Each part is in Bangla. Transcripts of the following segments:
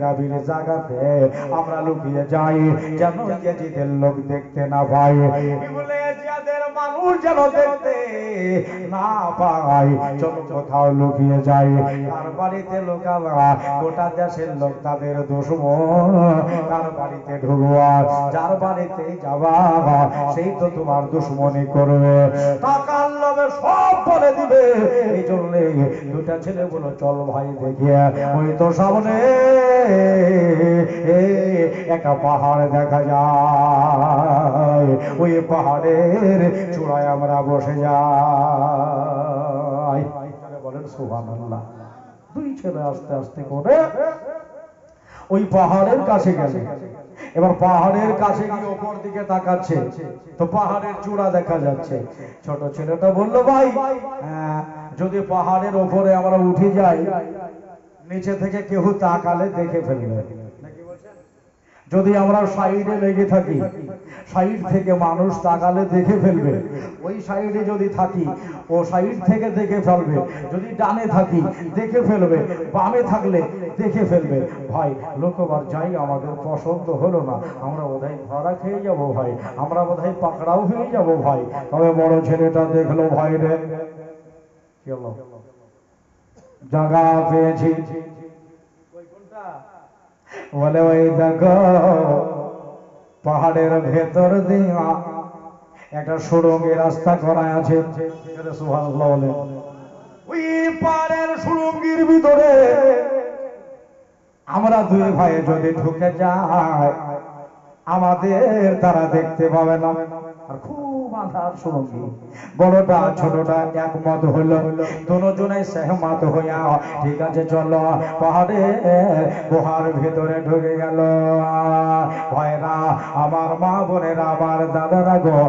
নিরাবিলি জায়গাতে আমরা লুকিয়ে যাই, যেন ইয়াজিদের লোক দেখতে না পায়, ইবনে জিয়াদের মানুষ যেন দেখতে না পায়। চলো কোথাও লুকিয়ে যাই। কার বাড়িতে লুকাবা? গোটা দেশের লোক তাদের দুশমন। কার বাড়িতে ঢুকবা? যার বাড়িতে যাবা সেই তো তোমার দুশমনি করবে, টাকার লোভে সব বলে দিবে। এই জন্য দুটা ছেলে বলো, চল ভাই দেখিয়ে। ওই তো সামনে একটা পাহাড় দেখা যায়, ওই পাহাড়ের চূড়ায় আমরা বসে যাই। বলেন সুবহানাল্লাহ। দুই ছেলে আস্তে আস্তে করে ওই পাহাড়ের কাছে গেছে। এবার পাহাড়ের কাছে গিয়ে উপর দিকে তাকাচ্ছে, তো পাহাড়ের চূড়া দেখা যাচ্ছে। ছোট ছেলেটা বলল, ভাই যদি পাহাড়ের উপরে আমরা উঠে যাই, নিচে থেকে কেউ তাকালে দেখে ফেলবে। যদি আমরা সাইডে লেগে থাকি, সাইড থেকে মানুষ তাকালে দেখে ফেলবে। ওই সাইডে যদি থাকি, ও সাইড থেকে দেখে ফেলবে। যদি ডানে থাকি দেখে ফেলবে, বামে থাকলে দেখে ফেলবে। ভাই লোকবার যাই আমাদের পছন্দ হলো না, আমরা বোধহয় ধরা খেয়ে যাব ভাই, আমরা বোধহয় পাকড়াও হয়ে যাব ভাই। তবে বড় ছেলেটা দেখলো, ভাই রে চলো জায়গা পেয়েছি। বলে ওই দেখো পাহাড়ের ভেতর দিয়া একটা সুড়ঙ্গের রাস্তা করা আছে। সুবহানাল্লাহ বলে। ওই পাহাড়ের সুড়ঙ্গের ভিতরে আমরা দুই ভাই যদি ঢুকে যাই, আমাদের তারা দেখতে পাবে না। আর খুব আঁধার সুড়ঙ্গি, বড়টা ছোটটা একমত হলো, দুজনে সহমত হইয়া ঠিক আছে চলো পাহাড়ের গুহার ভিতরে ঢুকে গেল। ভাইরা আমার, মা বোনেরা আমার, দাদারা গো,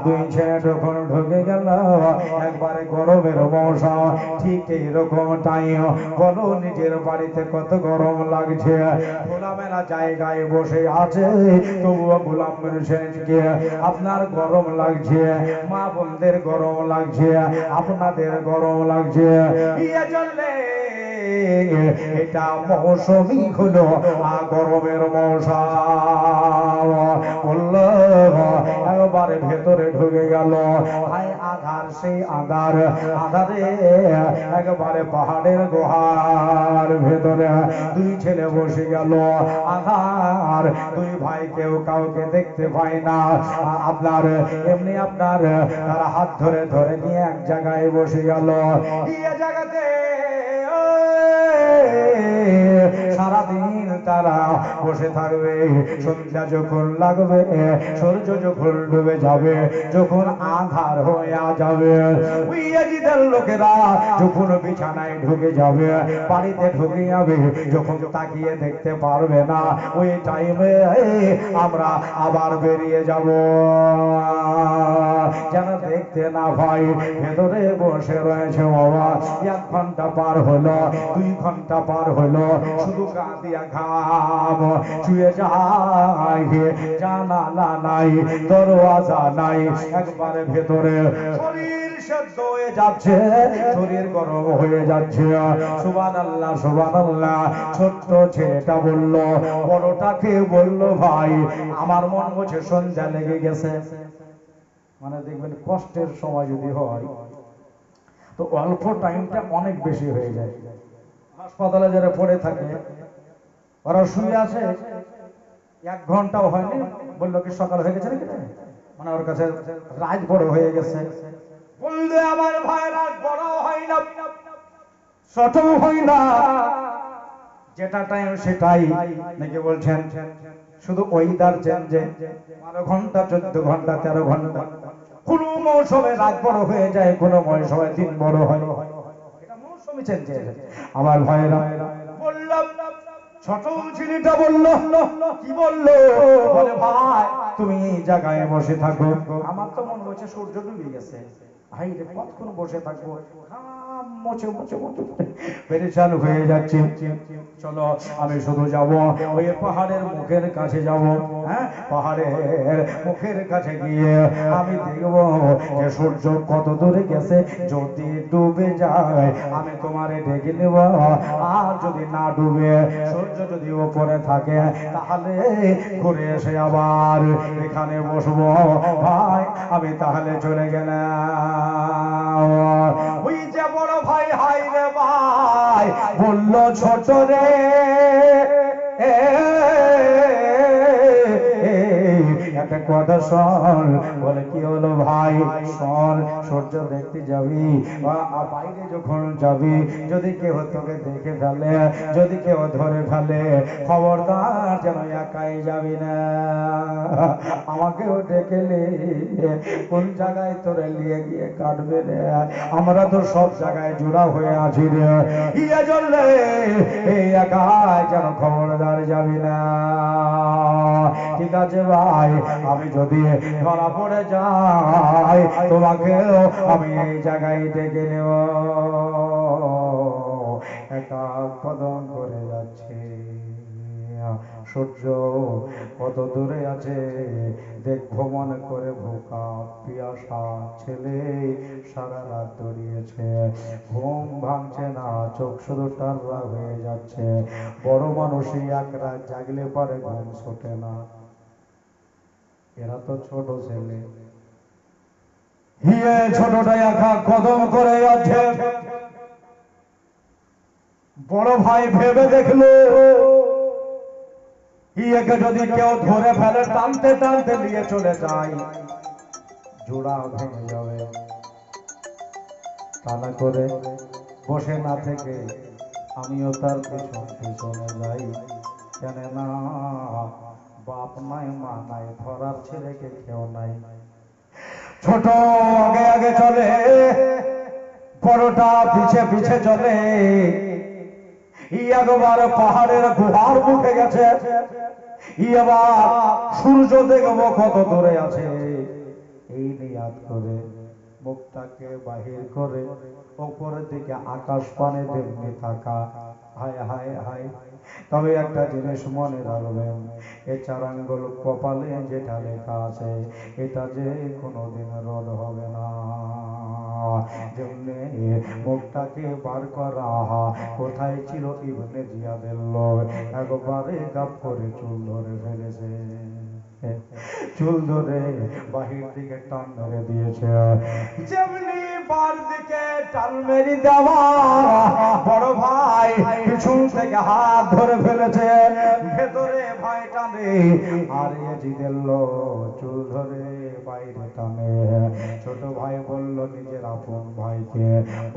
দুই ছেলে যখন ঢুকে গেল, একবারে গরমের মৌসুম, ঠিক এইরকম টাইম। বলো নিজের বাড়িতে কত গরম লাগছে, খোলামেলা জায়গায় বসে আছে, তবুও গোলাম মেরেছেনকে আপনার গরম লাগছে, মা বোনদের গরম লাগছে, আপনাদের গরম লাগছে। এটা মৌসুমই হলো গরমের মৌসুম। বলল একবারে ভেতরে ঢুকে গেল। হায় আধার, সেই আধার, আধারে একবারে পাহাড়ের গুহার ভেতরে দুই ছেলে বসে গেল। আধার, দুই ভাই কেউ কাউকে দেখতে পায় না। আপনার এমনি আপনার তারা হাত ধরে ধরে নিয়ে এক জায়গায় বসে গেল। এই জায়গাতে সারাদিন তারা বসে থাকবে। সন্ধ্যা যখন লাগবে, সূর্য যখন ডুবে যাবে, যখন আঁধার হয়ে যাবে, ওই ইয়াজিদের লোকেরা যখন বিছানায় ঢুকে যাবে, বাড়িতে ঢুকে যাবে, যখন তাকিয়ে দেখতে পারবে না, ওই টাইমে আমরা আবার বেরিয়ে যাব, যেন দেখতে না পাই। ভেতরে বসে রয়েছে বাবা। 1 ঘন্টা পার হলো, 2 ঘন্টা পার হলো, শুধু কাঁদিয়া ঘাম চুয়ে যায়। জানালা নাই, দরওয়াজা নাই, একবারে ভেতরে শরীর সেদ্ধ হয়ে যাচ্ছে, শরীর গরম হয়ে যাচ্ছে। সুবহানাল্লাহ, সুবহানাল্লাহ। ছোট্ট ছেলেটা বলল, বড়টাকে বলল, ভাই আমার মন বলছে সন্ধ্যা লেগে গেছে। মানে দেখবেন কষ্টের সময় যদি হয় তো অল্প টাইমটা অনেক বেশি হয়ে যায়। হাসপাতালে যারা পড়ে থাকে, ওরা শুয়ে আছে, 1 ঘন্টাও হয়নি, বললো কি সকাল হয়ে গেছে নাকি, মানে ওর কাছে রাত বড় হয়ে গেছে। বললে আমার ভাই রাত বড় হয় না, ছোটও হয় না, যেটা টাইম সেটাই নাকি বলছেন। শুধু ওয়েদার চেঞ্জে 12 ঘন্টা, 14 ঘন্টা, 13 ঘন্টা, কোন মৌসুমে রাত বড় হয়ে যায়, কোন মৌসুমে দিন বড় হয়। এটা মৌসুমে চেঞ্জে। আমার ভাইরা বললাম, ছোট ছেলেটা বলল, কি বললো? বলে ভাই তুমি এই জায়গায় বসে থাকো, আমার তো মনে হচ্ছে সূর্য ডুবে গেছে। ভাই রে কতক্ষণ বসে থাকবো, মোচে মোচে মোচে পেরেশান হয়ে যাচ্ছে। চলো আমি শুধু যাব ওই পাহাড়ের মুখের কাছে যাব। হ্যাঁ, পাহাড়ের মুখের কাছে গিয়ে আমি দেখব যে সূর্য কত দূরে গেছে। যদি ডুবে যায় আমি তোমারে ডেকে নেব, আর যদি না ডুবে সূর্য যদি উপরে থাকে তাহলে ঘুরে এসে আবার এখানে বসবো। ভাই আমি তাহলে চলে গেলাম। ওই যে বড় ভাই হাই রে ভাই বলল ছোট রে একটা কথা শোন। বলে কি হলো ভাই? শোন, সূর্য দেখতে যাবি, বাইরে যখন যাবি যদি কেউ তোকে দেখে ফেলে, যদি কেউ ধরে ফেলে, খবরদার যেন একাই যাবি না, আমাকেও ডেকে নে। কোন জায়গায় তোরে নিয়ে গিয়ে কাটবে রে? আমরা তো সব জায়গায় জোড়া হয়ে আছি রে। ইয়ে চললে এই একাই যেন খবরদার যাবি না। ঠিক আছে ভাই, আমি যদি ধরা পড়ে যাই তোমাকেও আমি এই জায়গায় ডেকে নেব। একা কদম করে যাচ্ছে, সূর্য কত দূরে আছে দেখবো মনে করে। ভোকা পিয়াসা ছেলে সারা রাত দৌড়িয়েছে, ঘুম ভাঙছে না, চোখ শুধু টাররা হয়ে যাচ্ছে। বড় মানুষই এক রাত জাগলে পরে ঘুম ছোটে না। এরা তো ছোট ছেলে, হিয়ে ছোটটা একা কদম করে যাচ্ছে। বড় ভাই ভেবে দেখলো ইয়েকে যদি কেউ ধরে ফেলে টানতে টানতে নিয়ে চলে যায় জোড়া ভেঙে যাবে। তা না করে বসে না থেকে আমিও তার পেছন পেছনে যাই। কেন না বাপ নাই মা নাই, ধরার ছেলেকে কেউ নাই। ছোট আগে আগে চলে, বড়টা পিছে পিছে চলে। একবার পাহাড়ের গুহার মুখে গেছে, এবার সূর্য দেখবো কত দূরে আছে। এই নিয়াত করে মুখটাকে বাহির করে উপরের দিকে আকাশ পানে দেখতে থাকা। হায় হায় হায়। তবে একটা জিনিস মনে রাখবেন, এ 4 আঙ্গুল কপালে যেটা লেখা আছে এটা যে কোনোদিন রদ হবে না। যেমনি মুখটাকে বার করা কোথায় ছিল ইবনে জিয়াদের লোক, একবারে গাপ করে চুল ধরে ফেলেছে। চুল ধরে বাহির দিকে টান মেরে দিয়েছে। যেমনি বার দিকে টান মেরে দেওয়া বড় ভাই পিছন থেকে হাত ধরে ফেলেছে, ভেতরে ভাই টানে আর এজিদের লোক চুল ধরে বাইরে টানে। ছোট ভাই বলল নিজের আপন ভাইকে,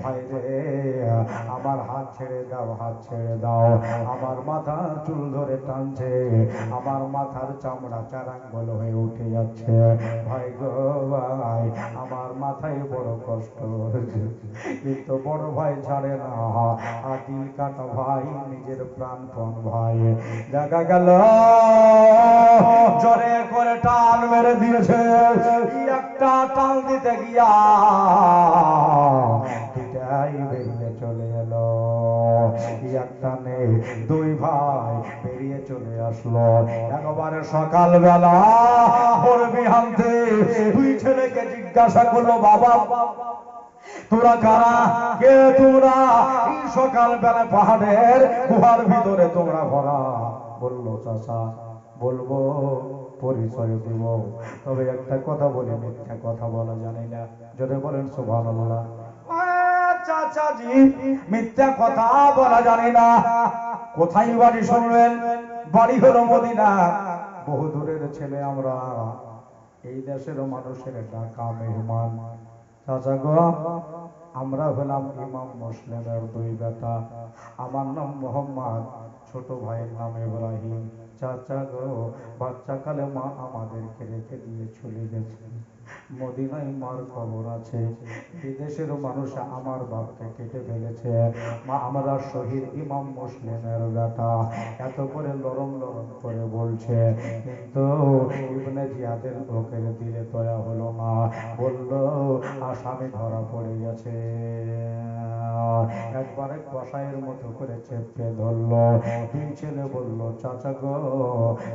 ভাই রে আমার হাত ছেড়ে দাও, হাত ছেড়ে দাও, আমার মাথার চুল ধরে টানছে, আমার মাথার চামড়া 4 আঙ্গুল হয়ে উঠে যাচ্ছে। ভাই গো ভাই, আমার মাথায় বড় কষ্ট হচ্ছে। কিন্তু বড় ভাই ছাড়ে না, আদিল কাটা ভাই, নিজের প্রাণপণ ভাই। দেখা গেল জোরে করে টান মেরে দিয়েছে। একটা টান দিতে গিয়া দুটাই বেরিয়ে চলে এলো। একটা নেই, 2 ভাই বেরিয়ে চলে আসলো। একবারে সকালবেলা ভোর বিহান্তে 2 ছেলেকে জিজ্ঞাসা করলো, বাবা তোরা কারা, কে তোমরা, এই সকালবেলা পাহাড়ের গুহার ভিতরে তোমরা ভরা? বললো চাচা বলবো, পরিচয় দিব, তবে একটা কথা বলি, মিথ্যা কথা বলা জানি না। যদি বলেন সুবহানাল্লাহ। চাচাজি মিথ্যা কথা বলা জানি না। কোথায় বাড়ি শুনবেন? বাড়ি হলো মদিনা। বহু দূরের ছেলে আমরা, এই দেশের মানুষের ডাকা মেহমান। চাচা গো আমরা হলাম ইমাম মুসলিমের 2 বেটা, আমার নাম মোহাম্মদ, ছোট ভাইয়ের নাম ইব্রাহিম। চাচা গো বাচ্চাকালে মা আমাদেরকে রেখে দিয়ে চলে গেছে, মদিনায় মার খবর আছে, বিদেশের মানুষ আমার বাপকে কেটে ফেলেছে, মা আমরা শহীদ ইমাম মুসলিমের বেটা, এত করে লরম লরম করে বলছে, কিন্তু ইবনে জিয়াদের লোকের দিলে দয়া হলো না, বলল আসামি ধরা পড়ে গেছে। একবারে কষাইয়ের মতো করে চেপে ধরলো। দুই ছেলে বলল, চাচা গো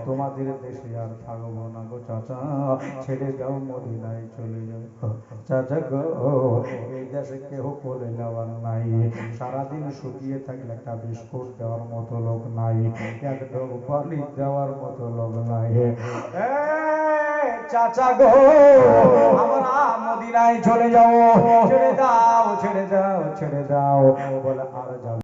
তোমাদের দেশে আর থাকবো না গো চাচা, ছেড়ে দাও, মদিনায় চলে যাও। চাচা গো এই দেশে কেউ কোলে নেওয়ার নাই, সারাদিন শুকিয়ে থাকলে একটা বিস্কুট দেওয়ার মতো লোক নাই, এক ঢোক পানি দেওয়ার মতো লোক নাই। চাচা গো আমরা মদিনায় চলে যাও, ছেড়ে দাও ছেড়ে দাও ছেড়ে দাও। বলে আর যাও